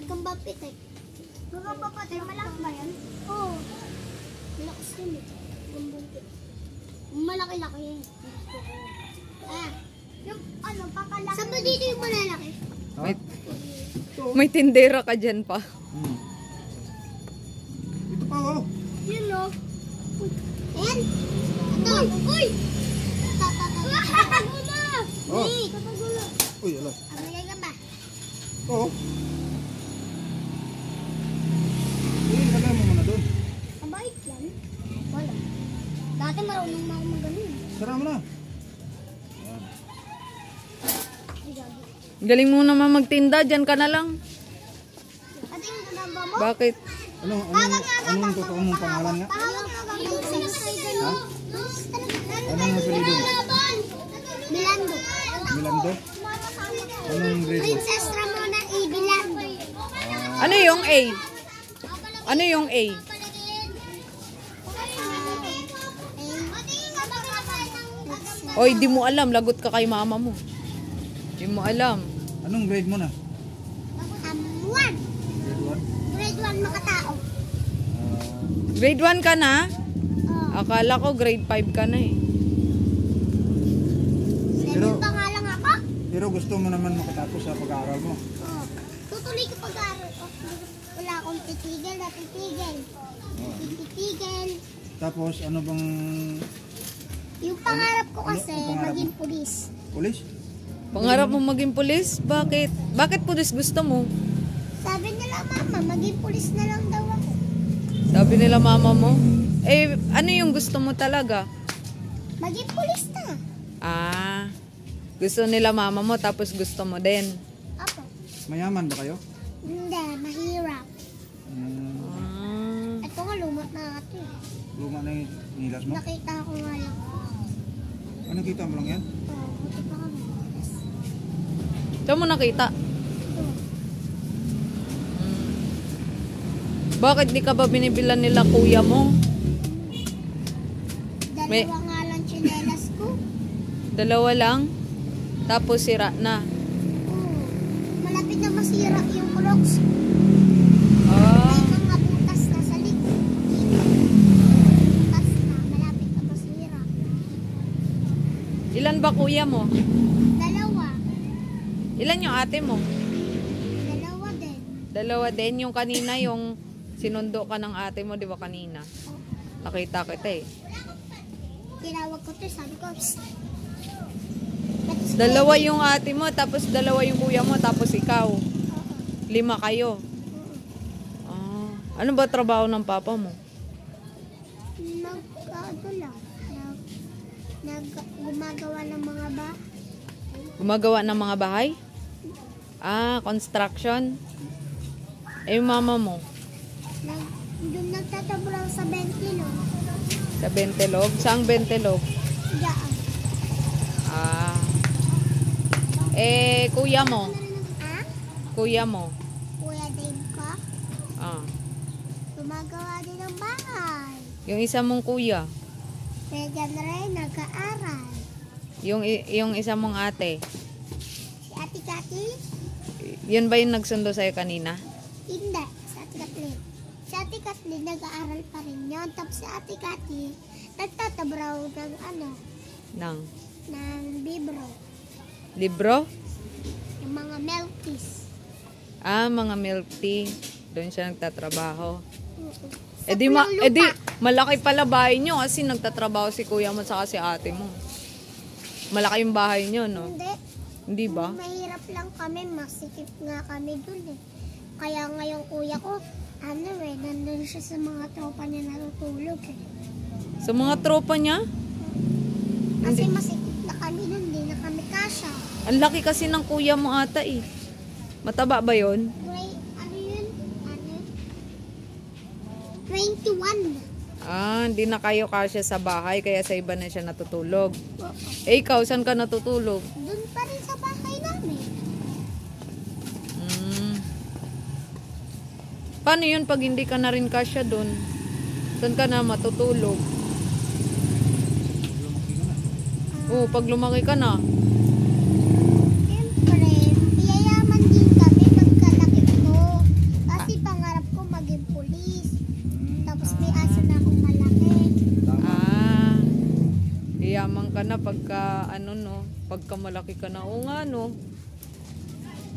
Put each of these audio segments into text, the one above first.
Kambapitek. Kambapitek, malakas ba yan? Oo. Malakas yun eh. Kambapitek. Malaki-laki yun. Yung ano, pakalaki. Saan ba dito yung malalaki? May tindera ka dyan pa. Ito pa oh. Yun o. Ayan. Ito. Uy! Tatagulo! Oh. Tatagulo. Uy, ala. Amagay ka ba? Oo. Lagay mo muna doon. Mabait yan. Wala. Dati marunong na ako magaling. Sara mo na. Ay, gabi. Galing mo naman magtinda, dyan ka na lang. Ate, yung ginagawa mo? Bakit? Anong totoo mong pangalan nga? Pahawak nga ba? Ha? Anong apelido mo? Milando. Milando? Anong grade mo? Princess Ramona E. Milando. Ano yung A? Ano yung A? Oy, di mo alam. Lagot ka kay mama mo. Di mo alam. Anong grade mo na? 1. Grade 1? Grade 1 makatao. Grade 1 ka na? Oh. Akala ko grade 5 ka na eh. Pero- 7 pa nga lang ako. Pero gusto mo naman makatapos sa pag-aaral mo. Oh. Tutuloy ko pag-aaral ko. Wala akong titigil na titigil. Titigil. Tapos ano bang Yung pangarap ko kasi Ano ang pangarap maging mo? pulis. pulis? Pangarap mo maging pulis? Bakit? Bakit pulis gusto mo? Sabi nila mama, maging pulis na lang daw ako. Sabi nila mama mo. Eh, ano yung gusto mo talaga? Maging pulis na. Ah, gusto nila mama mo tapos gusto mo din. Apo. Mayaman ba kayo? Hindi, mahirap. Ah, Ito nga lumot na ito eh. Luma na yung nilas mo? Nakita ko nga lang. Ano kita mo lang yan? Oh, buti pa kami. saan mo nakita? Ito. Bakit di ka ba binibilan nila kuya mo? May- Dalawa nga lang tsinelas ko. Dalawa lang? Tapos sira na. Oh, malapit na masira yung crocs. Ah, May mga butas na sa likod. Butas na, malapit na masira. ilan ba kuya mo? Dalawa. Ilan yung ate mo? Dalawa din. Dalawa din. Yung kanina, yung sinundo ka ng ate mo, di ba kanina? Nakita kita eh. Tinawag ko to, sabi ko, "Psst." Dalawa yung ate mo, tapos dalawa yung kuya mo, tapos ikaw. 5 kayo. Ah, ano ba trabaho ng papa mo? Ano lang. Gumagawa ng mga Gumagawa ng mga bahay? Ah, construction? Eh, yung mama mo? Doon nagtatablang sa Bentilo. Sa Bentelog? Saang Bentelog? Diyan. Ah. Eh, kuya mo? Ah? Kuya mo? Kuya Dave ko? Ah. Gumagawa din ng bahay. Yung isa mong kuya? Megan Ray, nag-aaral. Yung isa mong ate? Si Ate Cathy? Yun ba yung nagsundo sa'yo kanina? Hindi. Si Ate Kathleen. Si Ate Kathleen, nag-aaral pa rin yun. Tapos si Ate Cathy, nagtatabraw ng Nang ng bibro. libro? Yung mga milk teas. Ah, mga milk tea. Doon siya nagtatrabaho. Sa Eh di, pulang lupa. malaki pala bahay nyo kasi nagtatrabaho si kuya mo saka si ate mo. Malaki yung bahay nyo, no? Hindi. Hindi ba? Mahirap lang kami. Masikip nga kami dun eh. Kaya ngayon kuya ko, nandun siya sa mga tropa niya natutulog eh. Sa mga tropa niya? Kasi masikip na kami dun, hindi na kami kasha. Ang laki kasi ng kuya mo ata eh. Mataba ba yon? Ano yun? 21. Ah, hindi na kayo kasya sa bahay kaya sa iba na siya natutulog. Oo. Eh ikaw, saan ka natutulog? Dun pa rin sa bahay namin. Paano yun pag hindi ka na rin kasya doon? Saan ka na matutulog? Oo, pag lumaki ka na. Siyempre, yayaman din kami pagkalaki ko. pagka malaki ka na. Oo nga, no?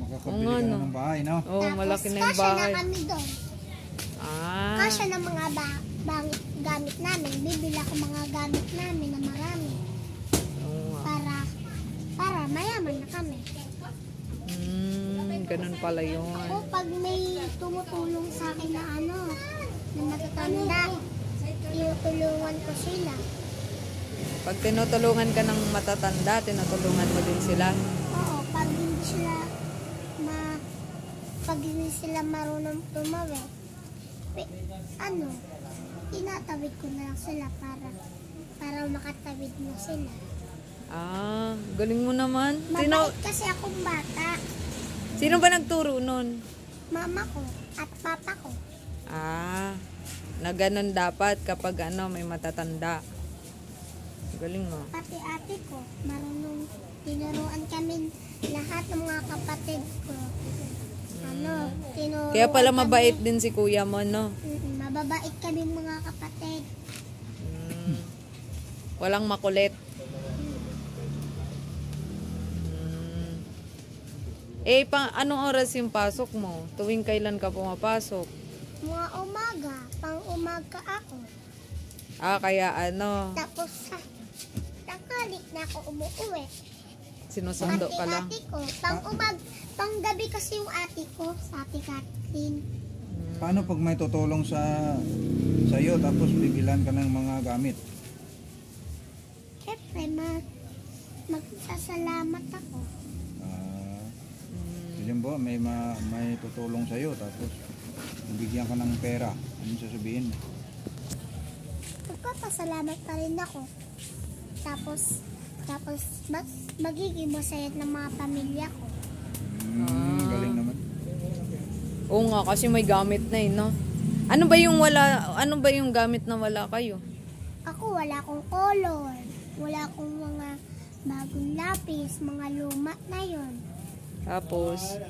Makakabili Oo nga, ka no. na ng bahay, no? Oo, malaki na yung kasya bahay. na kami doon. Ah, Kasya ng mga gamit namin. Bibili ako mga gamit namin na marami. oo nga. Para mayaman na kami. Ganun pala yun. Ako, pag may tumutulong sa akin na na matatanda, tinutulungan ko sila. Pag tinutulungan ka ng matatanda, tinutulungan mo din sila. Oo, pag hindi sila marunong tumawid, tinatawid ko na lang sila para makatawid mo sila. Ah, galing mo naman. Mabait kasi akong bata. Sino ba nagturo nun? Mama ko at papa ko. Ah, na ganun dapat kapag may matatanda. Galing mo. Pati ate ko, marunong tinuruan kami lahat ng mga kapatid ko. Tinuruan Kaya pala kami. mabait din si kuya mo, no? Mababait kami mga kapatid. Walang makulit. Anong oras yung pasok mo? Tuwing kailan ka pumapasok? Mga umaga, pang umaga ako. Ah, kaya Tapos tanghali na ako umuwi. sinusundo ka lang. Ate ko, pang gabi kasi yung ate ko, sa ate Kathleen. Paano pag may tutulong sa iyo tapos bibilan ka ng mga gamit? Siyempre, magsasalamat ako. Halimbawa, may tutulong sa iyo tapos bigyan ka ng pera. Ano sasabihin mo? Magpapasalamat pa rin ako. Tapos magiging masaya ng mga pamilya ko. Galing naman. Oo nga, kasi may gamit na no? Ano ba yung gamit na wala kayo? Ako, wala akong color. Wala akong mga bagong lapis, mga luma na yon. Tapos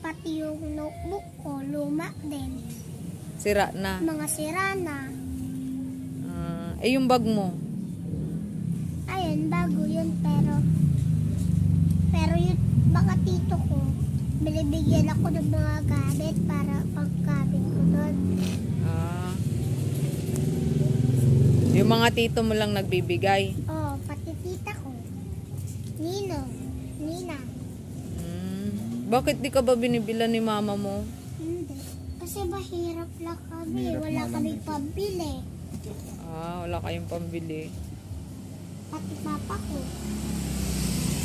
Pati yung notebook ko, luma din. sira na. Mga sira na. Yung bag mo? Ayun, bago yun, pero yun, baka tito ko, binibigyan ako ng mga gamit para pagkabit ko doon. Yung mga tito mo lang nagbibigay? Oo, pati tita ko. Nina. Bakit di ka ba binibilan ni mama mo? Hindi. Kasi mahirap lang kami. Mahirap Wala nga lang kami dito. pambili. Wala kayong pambili. Pati papa ko.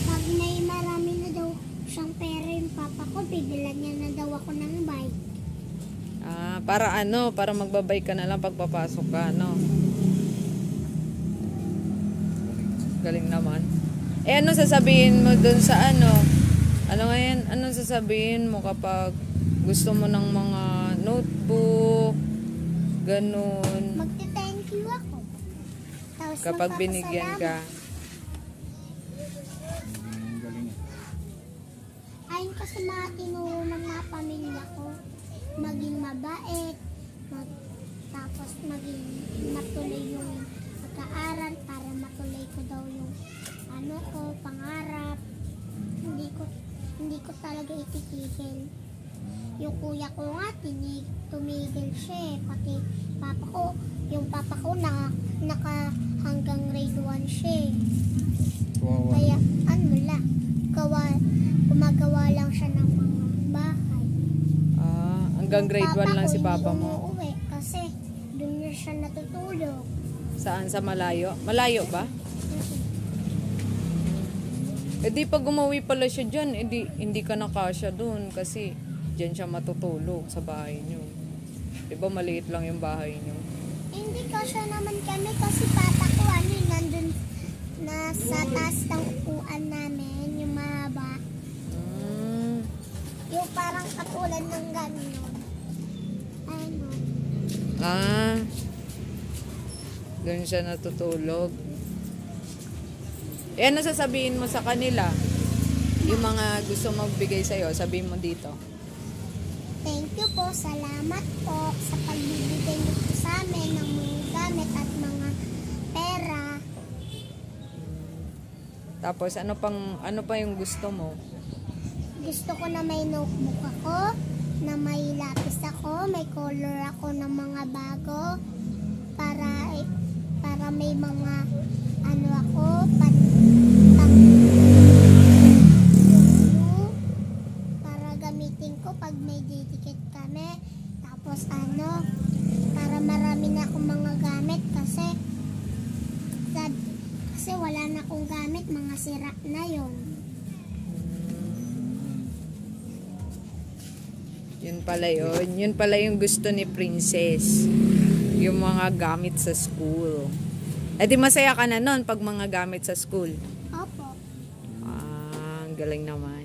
Pag may marami na daw siyang pera yung papa ko, bibilan niya na daw ako ng bike. Para magbabay ka na lang pagpapasok ka, no? Galing naman. Ano sasabihin mo dun sa Anong sasabihin mo kapag gusto mo ng mga notebook, ganun, Magte-thank you ako. Tapos kapag binigyan ka? Galing. Ayon kasi mga tinuro ng mga pamilya ko, maging mabait, tapos maging matuloy yung pagkaaral para matuloy ko daw yung pangarap. Hindi ko talaga itigil. Yung kuya ko nga, tumigil siya eh. Pati yung papa ko naka hanggang grade 1 siya eh. Kawawa. Kaya gumagawa lang siya ng mga bahay. Hanggang grade 1 lang si papa Hindi mo. umuwi kasi doon na siya natutulog. Saan? Sa malayo? Malayo ba? Di pag umuwi pala siya dyan, hindi ka nakasya dun kasi dyan siya matutulog sa bahay niyo. Diba maliit lang yung bahay niyo? Hindi kasya naman kami kasi papa ko nandun nasa taas ng upuan namin, yung mahaba. Yung parang katulad ng gano'n. Doon siya natutulog. Ano sasabihin mo sa kanila? Yung mga gusto magbigay sa'yo, sabihin mo dito. Thank you po, salamat po sa pagbibigay niyo po sa amin ng mga gamit at mga pera. Tapos ano pa yung gusto mo? Gusto ko na may notebook ako, na may lapis ako, may color ako ng mga bago para may mga ano ako, para gamitin ko pag may didikit kami. Tapos para marami na akong mga gamit kasi wala na akong gamit, mga sira na yon. Yun pala yun. Yun pala yung gusto ni Princess. Yung mga gamit sa school. Eh di masaya ka na nun pag mga gamit sa school. Opo. Ang galing naman.